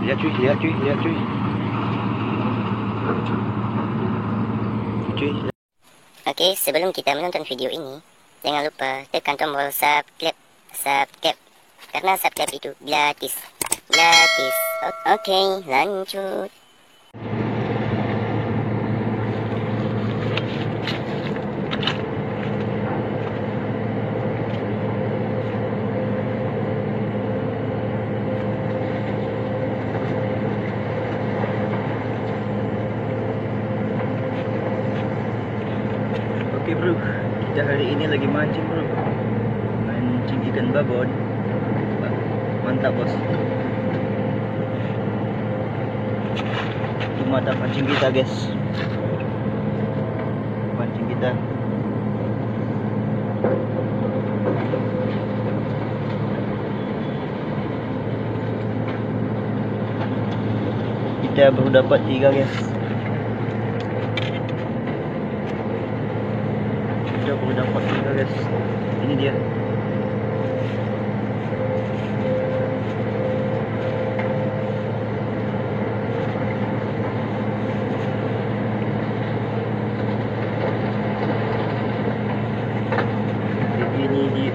Lihat cuy, lihat cuy, lihat cuy. Cuy. Okey, sebelum kita menonton video ini, jangan lupa tekan tombol subscribe. Karena subscribe itu gratis. Okey, lanjut. Oke bro, kita hari ini lagi mancing bro. Mancing ikan babon. Mantap bos. Itu mata pancing kita guys. Pancing kita. Kita baru dapat 3 guys. Kita baru dapat 3 guys. Ini dia.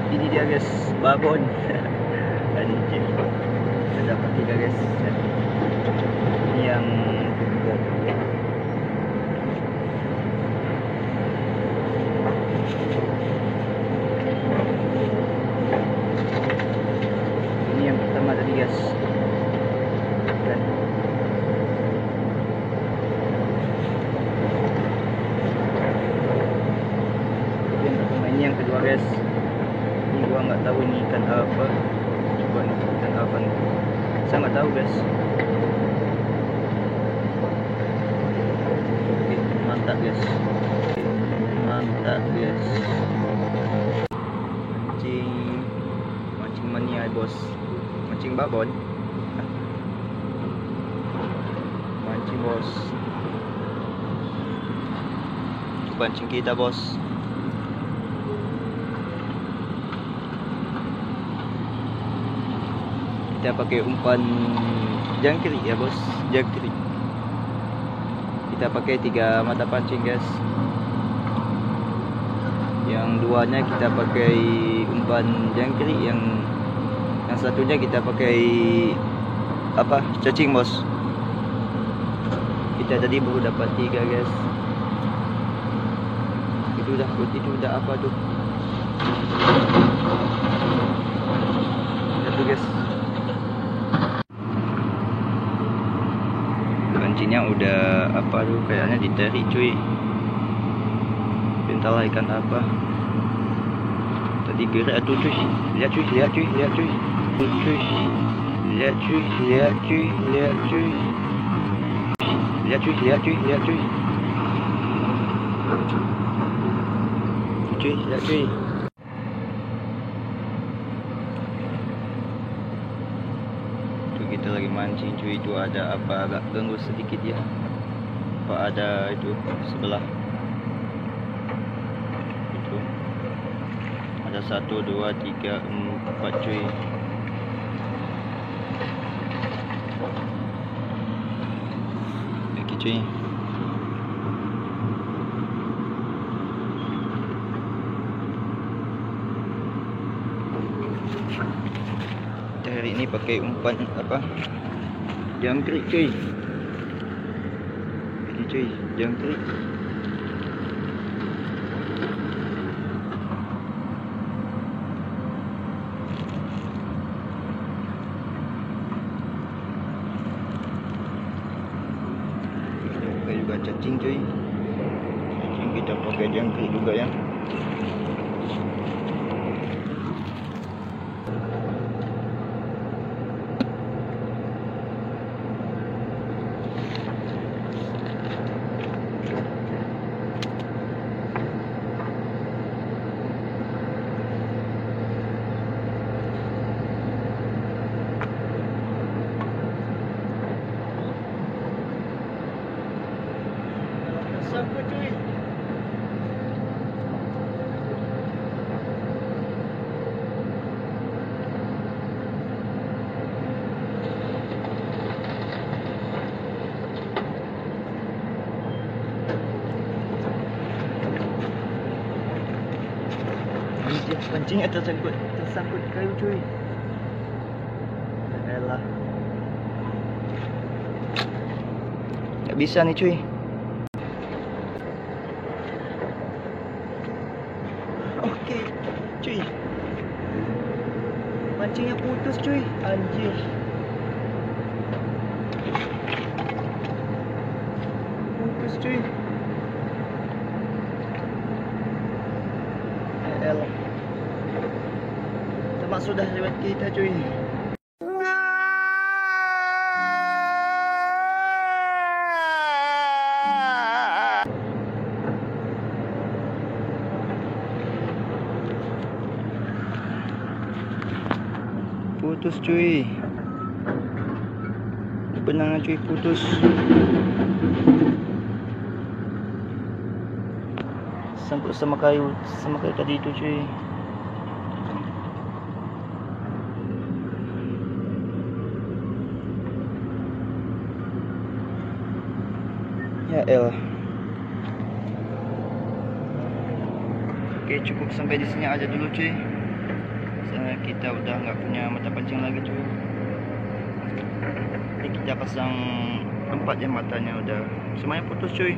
Ini dia guys, babon. Anjir. Kita dapat 3 guys. Ini yang kedua. Ini yang pertama tadi guys. Dan yang pertama, ini yang kedua guys. Ini gua nggak tahu ini ikan apa. Coba nih ikan apa nih. Saya nggak tahu guys. Oke, mantap guys. Mantap guys. Mancing mania bos. Mancing babon. Mancing bos. Pancing kita bos. Kita pakai umpan jangkrik ya bos, jangkrik. Kita pakai 3 mata pancing guys. Yang duanya kita pakai umpan jangkrik, yang satunya kita pakai apa? Cacing bos. Kita tadi baru dapat 3 guys. Itu udah apa tuh? Satu guys. Pancingnya udah apa tuh, kayaknya ditarik cuy. Entahlah ikan apa. Tadi gerak tuh cuy. Lihat cuy, lihat cuy, lihat cuy. Cuy. Lihat cuy, lihat cuy, lihat cuy. Lihat cuy, lihat cuy, lihat cuy. Cuy, lihat cuy. Kita lagi mancing cuy, itu ada apa, agak ganggu sedikit ya. Apa ada itu sebelah itu ada 1, 2, 3, 4 cuy. Oke cuy. Hari ini pakai umpan apa? Jangkrik cuy. Ini cuy, jangkrik. Kita pakai juga cacing cuy. Cacing kita pakai jangkrik juga ya. Siapa cuy? Pancingnya tersangkut kayu cuy. Elah. Tak bisa nih cuy. Okey cuy. Pancingnya putus cuy. Anjir. Putus cuy. Elah. Tamak sudah lewat kita cuy. Putus cuy. Benang cuy, putus. Sangkut sama kayu tadi itu cuy. Ya elah. Oke, cukup sampai di sini aja dulu cuy. Soalnya kita udah nggak punya mata pancing lagi cuy. Jadi kita pasang 4 ya, matanya udah semuanya putus cuy.